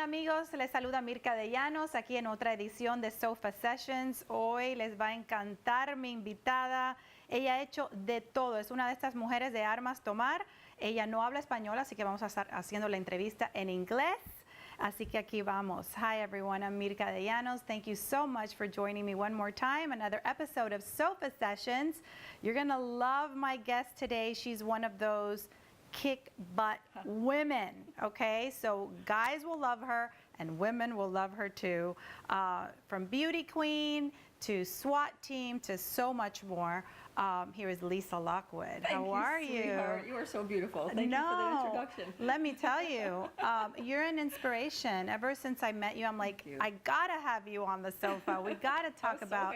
amigos? Les saluda Myrka Dellanos aquí en otra edición de Sofa Sessions. Hoy les va a encantar mi invitada. Ella ha hecho de todo, es una de estas mujeres de armas tomar. Ella no habla español, así que vamos a estar haciendo la entrevista en inglés. Así que aquí vamos. Hi everyone, I'm Myrka Dellanos. Thank you so much for joining me one more time. Another episode of Sofa Sessions. You're gonna love my guest today. She's one of those kick butt women, okay? So guys will love her and women will love her too. From beauty queen to SWAT team to so much more. Here is Lisa Lockwood. How are you? Sweetheart. You are so beautiful. Thank you for the introduction. Let me tell you, you're an inspiration. Ever since I met you, I'm like, I gotta have you on the sofa. We gotta talk about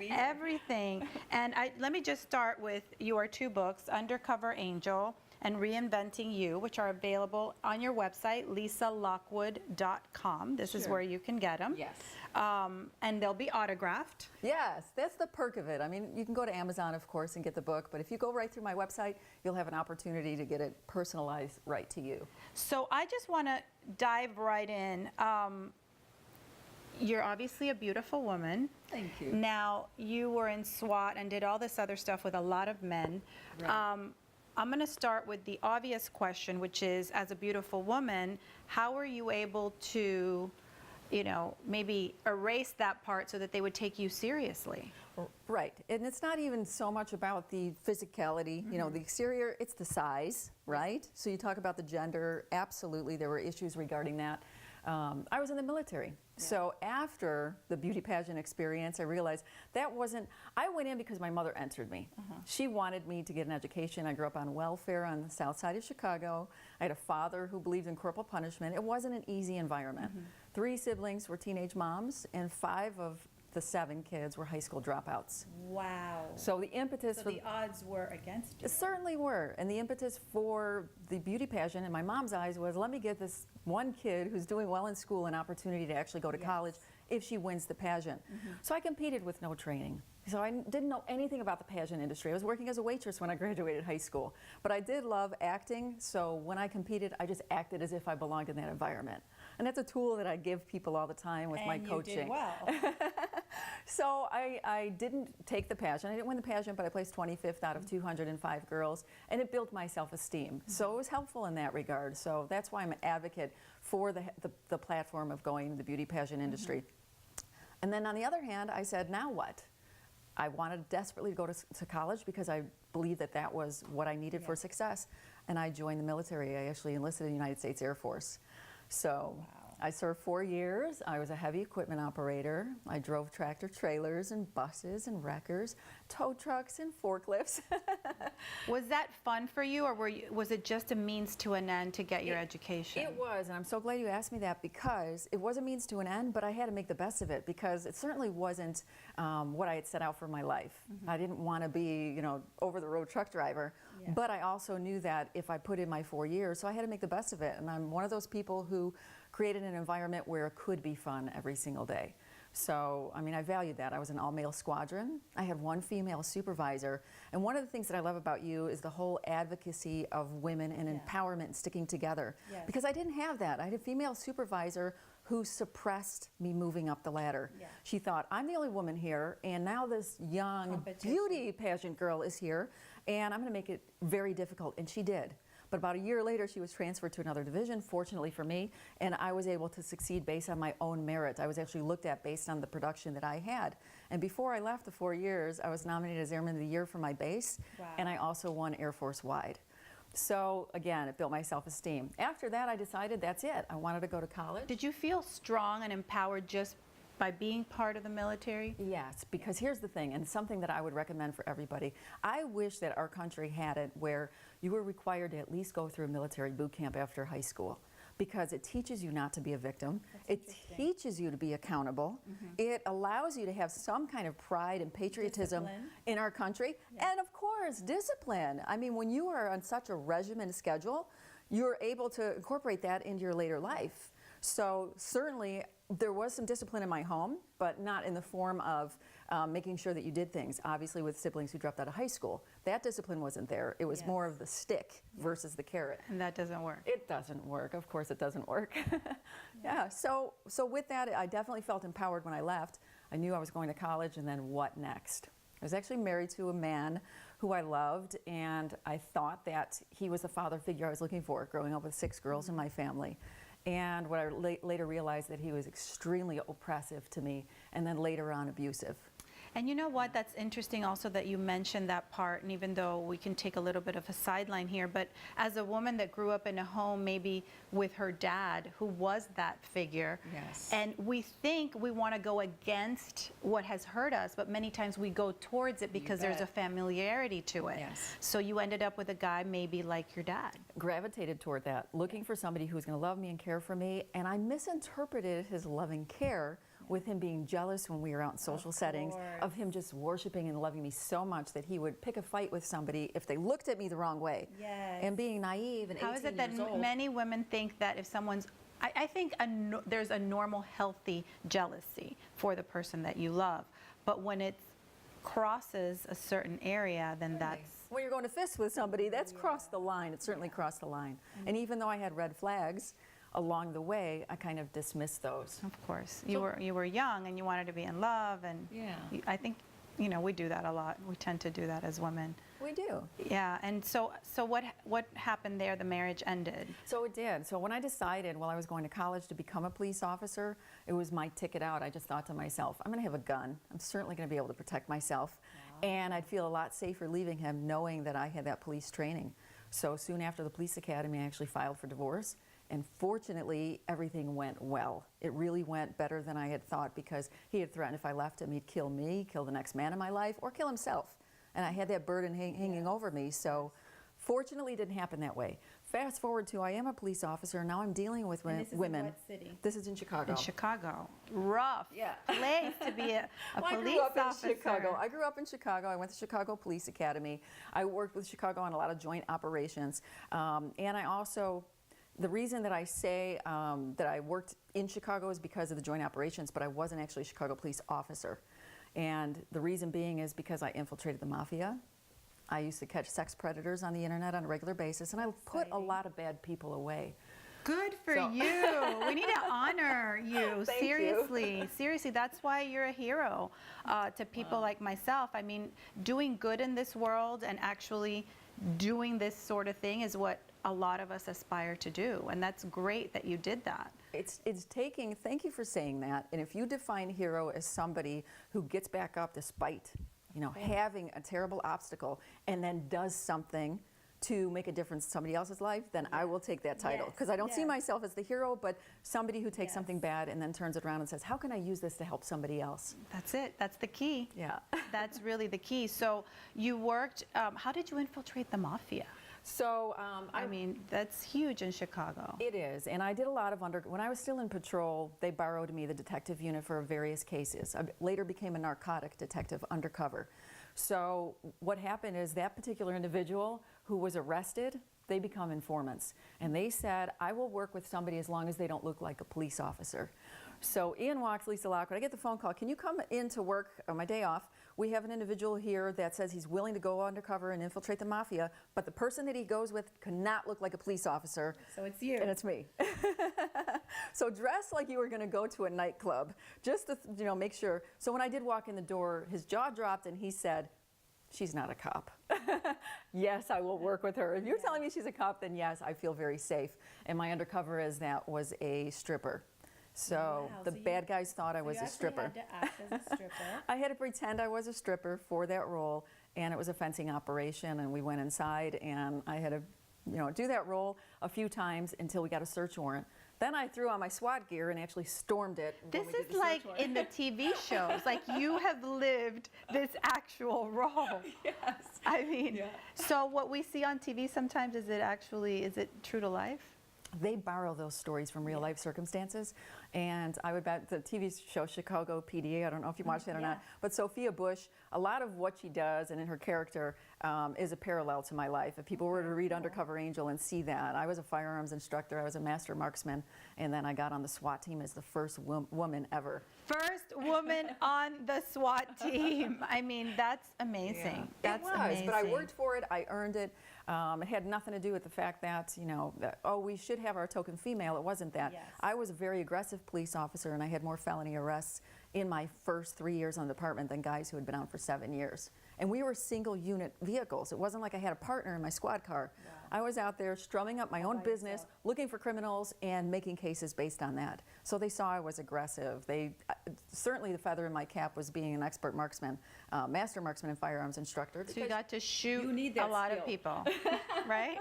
everything. And let me just start with your two books, Undercover Angel and Reinventing You, which are available on your website, lisalockwood.com. This is where you can get them. Yes. And they'll be autographed. Yes, that's the perk of it. I mean, you can go to Amazon, of course, and get the book, but if you go right through my website, you'll have an opportunity to get it personalized right to you. So I just want to dive right in. You're obviously a beautiful woman. Thank you. Now, you were in SWAT and did all this other stuff with a lot of men. Right. I'm going to start with the obvious question, which is, as a beautiful woman, how were you able to, you know, maybe erase that part so that they would take you seriously? Right, and it's not even so much about the physicality, you know, the exterior, it's the size, right? So you talk about the gender, absolutely, there were issues regarding that. I was in the military, so after the beauty pageant experience, I realized that wasn't, I went in because my mother entered me. She wanted me to get an education. I grew up on welfare on the south side of Chicago. I had a father who believed in corporal punishment. It wasn't an easy environment. 3 siblings were teenage moms, and 5 of the 7 kids were high school dropouts. Wow. So the impetus So for the odds were against you. certainly were, and the impetus for the beauty pageant in my mom's eyes was, let me get this one kid who's doing well in school an opportunity to actually go to college if she wins the pageant. So I competed with no training. So I didn't know anything about the pageant industry. I was working as a waitress when I graduated high school. But I did love acting, so when I competed, I just acted as if I belonged in that environment. And that's a tool that I give people all the time with my coaching. And you did well. So I didn't take the pageant. I didn't win the pageant, but I placed 25th out of 205 girls, and it built my self-esteem. So it was helpful in that regard. So that's why I'm an advocate for the platform of going to the beauty pageant industry. And then on the other hand, I said, now what? I wanted desperately to go to college because I believed that that was what I needed for success. And I joined the military. I actually enlisted in the United States Air Force. So I served 4 years. I was a heavy equipment operator. I drove tractor trailers and buses and wreckers, tow trucks and forklifts. Was that fun for you, or was it just a means to an end to get your education? It was, and I'm so glad you asked me that, because it was a means to an end, but I had to make the best of it, because it certainly wasn't what I had set out for my life. I didn't want to be, you know, over-the-road truck driver, but I also knew that if I put in my 4 years, so I had to make the best of it, and I'm one of those people who created an environment where it could be fun every single day. So, I mean, I valued that. I was an all-male squadron. I had 1 female supervisor. And one of the things that I love about you is the whole advocacy of women and empowerment and sticking together. Because I didn't have that. I had a female supervisor who suppressed me moving up the ladder. She thought, I'm the only woman here, and now this young beauty pageant girl is here, and I'm going to make it very difficult. And she did. But about a year later, she was transferred to another division, fortunately for me, and I was able to succeed based on my own merit. I was actually looked at based on the production that I had. And before I left the 4 years, I was nominated as Airman of the Year for my base, and I also won Air Force-wide. So again, it built my self-esteem. After that, I decided that's it. I wanted to go to college. Did you feel strong and empowered just by being part of the military? Yes, because here's the thing, and something that I would recommend for everybody. I wish that our country had it where you were required to at least go through a military boot camp after high school, because it teaches you not to be a victim. It teaches you to be accountable. It allows you to have some kind of pride and patriotism in our country. And of course, discipline. I mean, when you are on such a regimented schedule, you're able to incorporate that into your later life. So certainly there was some discipline in my home, but not in the form of making sure that you did things. Obviously with siblings who dropped out of high school, that discipline wasn't there. It was more of the stick versus the carrot. And that doesn't work. It doesn't work. Of course it doesn't work. Yeah, so with that, I definitely felt empowered when I left. I knew I was going to college, and then what next? I was actually married to a man who I loved, and I thought that he was the father figure I was looking for, growing up with 6 girls in my family. And what I later realized that he was extremely oppressive to me, and then later on abusive. And you know what, that's interesting also that you mentioned that part, and even though we can take a little bit of a sideline here, but as a woman that grew up in a home maybe with her dad who was that figure, Yes. and we think we want to go against what has hurt us, but many times we go towards it because there's a bet. familiarity to it. Yes. So you ended up with a guy maybe like your dad. Gravitated toward that, looking for somebody who was going to love me and care for me, and I misinterpreted his loving care with him being jealous when we were out in social settings, of him just worshiping and loving me so much that he would pick a fight with somebody if they looked at me the wrong way. Yes. And being naive and 18 How is it that years old. many women think that if someone's, I think there's a normal, healthy jealousy for the person that you love, but when it crosses a certain area, then that's... When you're going to fists with somebody, that's crossed the line. It certainly crossed the line. And even though I had red flags along the way, I kind of dismissed those. Of course. You were young and you wanted to be in love, and Yeah. I think, you know, we do that a lot. We tend to do that as women. We do. Yeah, and so what happened there? The marriage ended. So it did. So when I decided while I was going to college to become a police officer, it was my ticket out. I just thought to myself, I'm going to have a gun. I'm certainly going to be able to protect myself. And I'd feel a lot safer leaving him knowing that I had that police training. So soon after the police academy, I actually filed for divorce. And fortunately, everything went well. It really went better than I had thought, because he had threatened if I left him, he'd kill me, kill the next man in my life, or kill himself. And I had that burden hanging over me. So fortunately, it didn't happen that way. Fast forward to I am a police officer, and now I'm dealing with women. This is in what city? This is in Chicago. In Chicago. Rough place to be a Well, police I grew up officer. in Chicago. I grew up in Chicago. I went to Chicago Police Academy. I worked with Chicago on a lot of joint operations. And I also, the reason that I say that I worked in Chicago is because of the joint operations, but I wasn't actually a Chicago police officer. And the reason being is because I infiltrated the mafia. I used to catch sex predators on the internet on a regular basis, and I put a lot of bad people away. Good for So- you. We need to honor you. Thank you. Seriously. Seriously, that's why you're a hero to people like myself. I mean, doing good in this world and actually doing this sort of thing is what a lot of us aspire to do. And that's great that you did that. It's taking, thank you for saying that. And if you define hero as somebody who gets back up despite, you know, having a terrible obstacle and then does something to make a difference in somebody else's life, then I will take that title. Because I don't see myself as the hero, but somebody who takes something bad and then turns it around and says, how can I use this to help somebody else? That's it. That's the key. Yeah. That's really the key. So you worked, how did you infiltrate the mafia? So I mean, that's huge in Chicago. It is, and I did a lot of when I was still in patrol, they borrowed me, the detective unit, for various cases. I later became a narcotic detective undercover. So what happened is that particular individual who was arrested, they become informants. And they said, I will work with somebody as long as they don't look like a police officer. So in walks Lisa Lockwood. I get the phone call, can you come in to work on my day off? We have an individual here that says he's willing to go undercover and infiltrate the mafia, but the person that he goes with cannot look like a police officer. So it's you. And it's me. So dress like you were going to go to a nightclub, just to make sure. So when I did walk in the door, his jaw dropped and he said, she's not a cop. Yes, I will work with her. If you're telling me she's a cop, then yes, I feel very safe. And my undercover as that was a stripper. So the bad guys thought I was a stripper. You had to act as a stripper. I had to pretend I was a stripper for that role, and it was a fencing operation, and we went inside, and I had to do that role a few times until we got a search warrant. Then I threw on my SWAT gear and actually stormed it. This is like in the TV shows, like you have lived this actual role. Yes. I mean, so what we see on TV sometimes, is it true to life? They borrow those stories from real life circumstances. And I would bet the TV show Chicago PD, I don't know if you watched that or not, but Sophia Bush, a lot of what she does and in her character is a parallel to my life. If people were to read Undercover Angel and see that, I was a firearms instructor, I was a master marksman, and then I got on the SWAT team as the first woman ever. First woman on the SWAT team. I mean, that's amazing. That's it was, amazing. but I worked for it, I earned it. It had nothing to do with the fact that, you know, that, oh, we should have our token female. It wasn't that. Yes. I was a very aggressive police officer, and I had more felony arrests in my first 3 years on the department than guys who had been on for 7 years. And we were single unit vehicles. It wasn't like I had a partner in my squad car. Wow. I was out there strumming up my own business, looking for criminals and making cases based on that. So they saw I was aggressive. They certainly the feather in my cap was being an expert marksman, master marksman and firearms instructor. So you got to shoot You need a that lot of skill. people, right?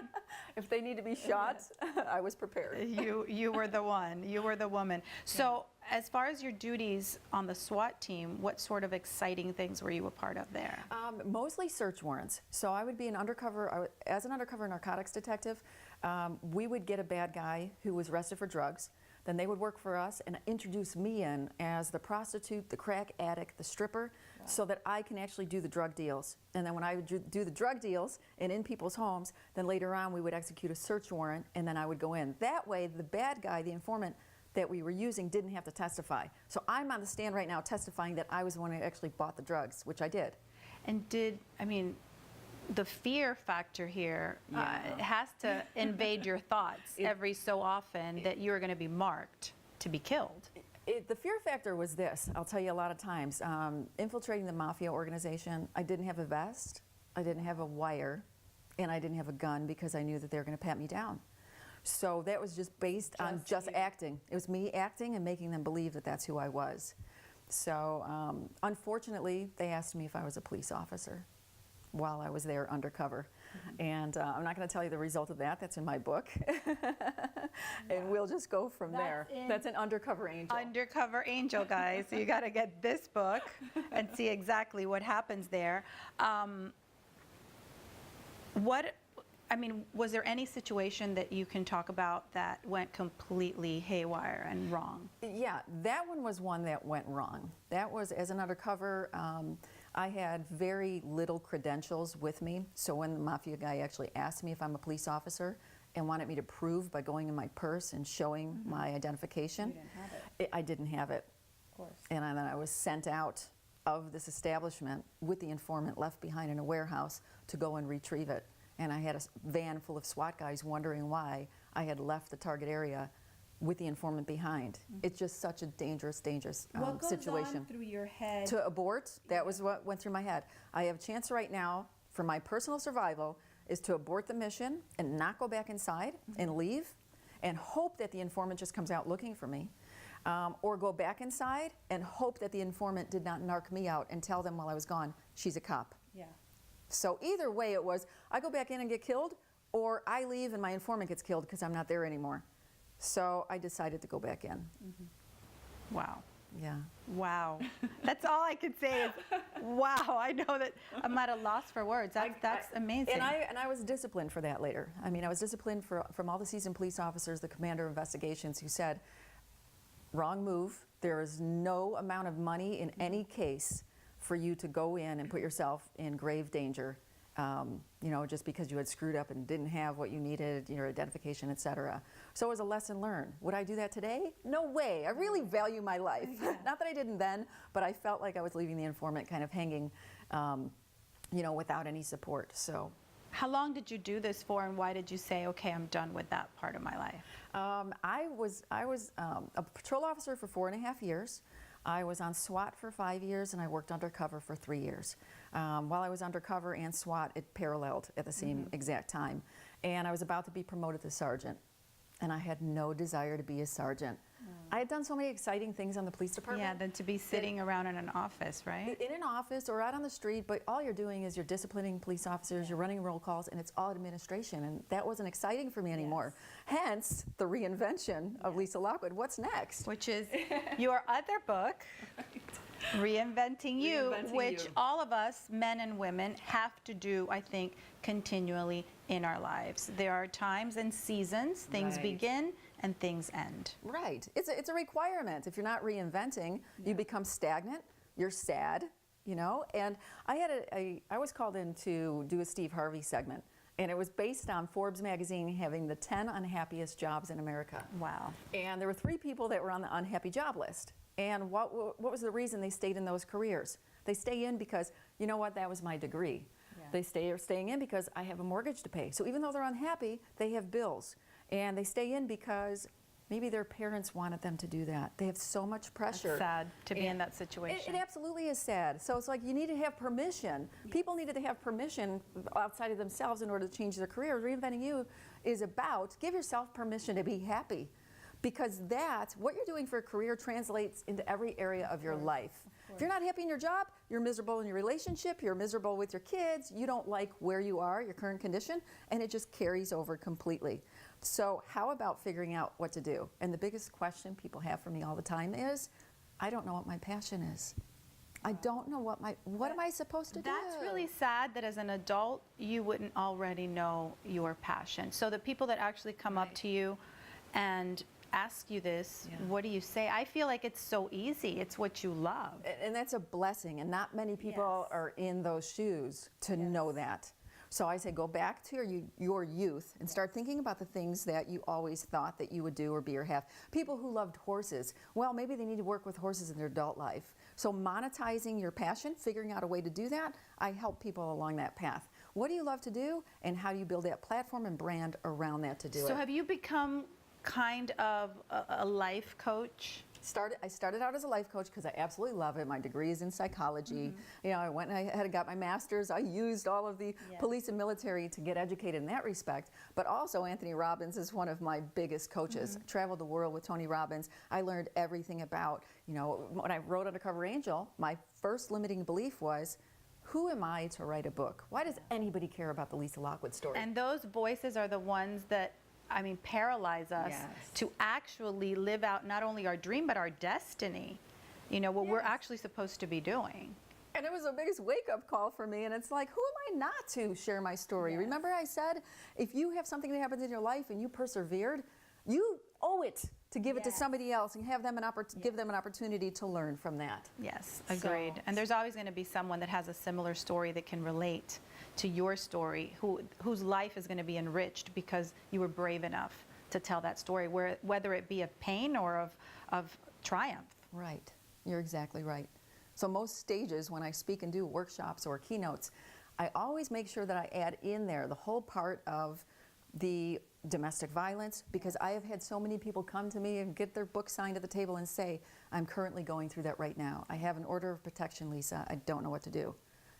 If they need to be shot, I was prepared. You were the one. You were the woman. So as far as your duties on the SWAT team, what sort of exciting things were you a part of there? Mostly search warrants. So I would be an undercover, as an undercover narcotics detective, we would get a bad guy who was arrested for drugs. Then they would work for us and introduce me in as the prostitute, the crack addict, the stripper, so that I can actually do the drug deals. And then when I would do the drug deals and in people's homes, then later on we would execute a search warrant and then I would go in. That way the bad guy, the informant that we were using, didn't have to testify. So I'm on the stand right now testifying that I was the one who actually bought the drugs, which I did. And the fear factor here has to invade your thoughts every so often that you're going to be marked to be killed. The fear factor was this, I'll tell you a lot of times. Infiltrating the mafia organization, I didn't have a vest, I didn't have a wire, and I didn't have a gun because I knew that they were going to pat me down. So that was just based on just acting. It was me acting and making them believe that that's who I was. So unfortunately, they asked me if I was a police officer while I was there undercover. And I'm not going to tell you the result of that. That's in my book. And we'll just go from there. That's an Undercover Angel. Undercover Angel, guys. So you got to get this book and see exactly what happens there. Was there any situation that you can talk about that went completely haywire and wrong? Yeah, that one was one that went wrong. That was, as an undercover, I had very little credentials with me. So when the mafia guy actually asked me if I'm a police officer and wanted me to prove by going in my purse and showing my identification, You didn't have it. I didn't have it. Of course. And then I was sent out of this establishment with the informant left behind in a warehouse to go and retrieve it. And I had a van full of SWAT guys wondering why I had left the target area with the informant behind. It's just such a dangerous, What goes situation. on through your head? To abort, that was what went through my head. I have a chance right now for my personal survival is to abort the mission and not go back inside and leave and hope that the informant just comes out looking for me. Or go back inside and hope that the informant did not narc me out and tell them while I was gone, she's a cop. Yeah. So either way it was, I go back in and get killed, or I leave and my informant gets killed because I'm not there anymore. So I decided to go back in. Wow. Yeah. Wow. That's all I could say is, wow. I know that I'm at a loss for words. That's amazing. And I was disciplined for that later. I mean, I was disciplined from all the seasoned police officers, the commander of investigations, who said, wrong move. There is no amount of money in any case for you to go in and put yourself in grave danger, just because you had screwed up and didn't have what you needed, your identification, et cetera. So it was a lesson learned. Would I do that today? No way. I really value my life. Not that I didn't then, but I felt like I was leaving the informant kind of hanging, without any support. So. How long did you do this for, and why did you say, okay, I'm done with that part of my life? I was a patrol officer for 4.5 years. I was on SWAT for 5 years, and I worked undercover for 3 years. While I was undercover and SWAT, it paralleled at the same exact time. And I was about to be promoted to sergeant, and I had no desire to be a sergeant. I had done so many exciting things on the police department. Yeah, than to be sitting around in an office, right? In an office or out on the street, but all you're doing is you're disciplining police officers, you're running roll calls, and it's all administration, and that wasn't exciting for me anymore. Hence, the reinvention of Lisa Lockwood. What's next? Which is your other book, Reinventing You, Reinventing which You. all of us, men and women, have to do, I think, continually in our lives. There are times and seasons, things Right. begin and things end. Right. It's a requirement. If you're not reinventing, you become stagnant, you're sad, you know? And I was called in to do a Steve Harvey segment, and it was based on Forbes magazine having the 10 unhappiest jobs in America. Wow. And there were 3 people that were on the unhappy job list. And what was the reason they stayed in those careers? They stay in because, you know what, that was my degree. Yeah. They are staying in because I have a mortgage to pay. So even though they're unhappy, they have bills. And they stay in because maybe their parents wanted them to do that. They have so much pressure. It's sad to be in And that situation. It absolutely is sad. So it's like you need to have permission. People needed to have permission outside of themselves in order to change their career. Reinventing You is about give yourself permission to be happy, because that's what you're doing for a career translates into every area of your life. If you're not happy in your job, you're miserable in your relationship, you're miserable with your kids, you don't like where you are, your current condition, and it just carries over completely. So how about figuring out what to do? And the biggest question people have for me all the time is, I don't know what my passion is. I don't know what am I supposed to do? That's really sad that as an adult, you wouldn't already know your passion. So the people that actually come up to you and ask you this, what do you say? I feel like it's so easy. It's what you love. And that's a blessing, and not many people are in those shoes to know that. So I say go back to your youth and start thinking about the things that you always thought that you would do or be or have. People who loved horses, well, maybe they need to work with horses in their adult life. So monetizing your passion, figuring out a way to do that, I help people along that path. What do you love to do, and how do you build that platform and brand around that to do it? So have you become kind of a life coach? I started out as a life coach because I absolutely love it. My degree is in psychology. You know, I went and I got my master's. I used all of the police and military to get educated in that respect. But also Anthony Robbins is one of my biggest coaches. I traveled the world with Tony Robbins. I learned everything about, you know, when I wrote Undercover Angel, my first limiting belief was, who am I to write a book? Why does anybody care about the Lisa Lockwood story? And those voices are the ones that, I mean, paralyze us to actually live out not only our dream, but our destiny. You know, what we're actually supposed to be doing. And it was the biggest wake-up call for me, and it's like, who am I not to share my story? Remember I said, if you have something that happens in your life and you persevered, you owe it to give it to somebody else and have them give them an opportunity to learn from that. Yes, agreed. And there's always going to be someone that has a similar story that can relate to your story, whose life is going to be enriched because you were brave enough to tell that story, whether it be of pain or of triumph. Right, you're exactly right. So most stages when I speak and do workshops or keynotes, I always make sure that I add in there the whole part of the domestic violence, because I have had so many people come to me and get their book signed at the table and say, I'm currently going through that right now. I have an order of protection, Lisa. I don't know what to do.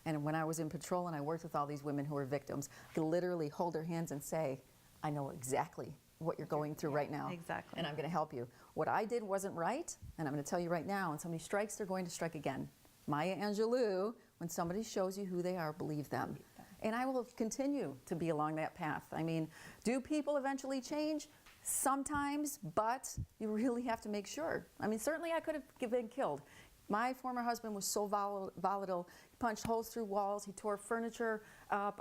And when I was in patrol and I worked with all these women who were victims, I could literally hold their hands and say, I know exactly what you're going through right now. Exactly. And I'm going to help you. What I did wasn't right, and I'm going to tell you right now, when somebody strikes, they're going to strike again. Maya Angelou, when somebody shows you who they are, believe them. And I will continue to be along that path. I mean, do people eventually change? Sometimes, but you really have to make sure. I mean, certainly I could have been killed. My former husband was so volatile, he punched holes through walls, he tore furniture up,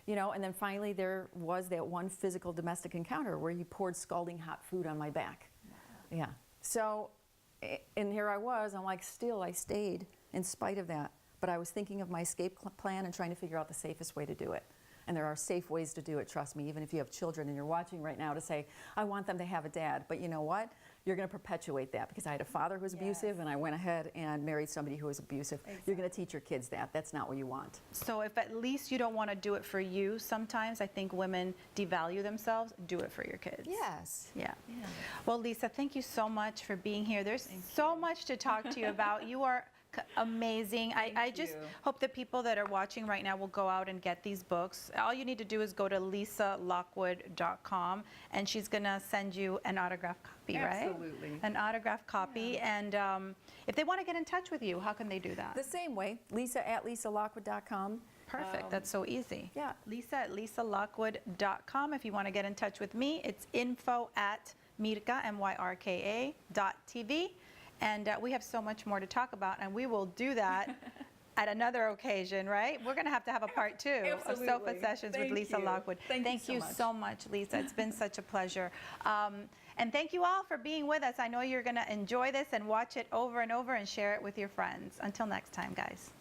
you know, and then finally there was that one physical domestic encounter where he poured scalding hot food on my back. Wow. Yeah. So, and here I was, I'm like, still I stayed in spite of that. But I was thinking of my escape plan and trying to figure out the safest way to do it. And there are safe ways to do it, trust me, even if you have children and you're watching right now, to say, I want them to have a dad. But you know what? You're going to perpetuate that, because I had a father who was abusive and I went ahead and married somebody who was abusive. Exactly. You're going to teach your kids that. That's not what you want. So if at least you don't want to do it for you, sometimes I think women devalue themselves. Do it for your kids. Yes. Yeah. Well, Lisa, thank you so much for being here. There's so much to talk to you about. You are amazing. I just hope that people that are watching right now will go out and get these books. All you need to do is go to lisalockwood.com, and she's going to send you an autographed copy, right? Absolutely. An autographed copy. And if they want to get in touch with you, how can they do that? The same way, lisa@lisalockwood.com. Perfect. That's so easy. Yeah. Lisa@lisalockwood.com. If you want to get in touch with me, it's info@Myrka, MYRKA.tv. And we have so much more to talk about, and we will do that at another occasion, right? We're going to have a part 2 of Sofa Sessions with Lisa Lockwood. Thank you so much, Lisa. It's been such a pleasure. And thank you all for being with us. I know you're going to enjoy this and watch it over and over and share it with your friends. Until next time, guys.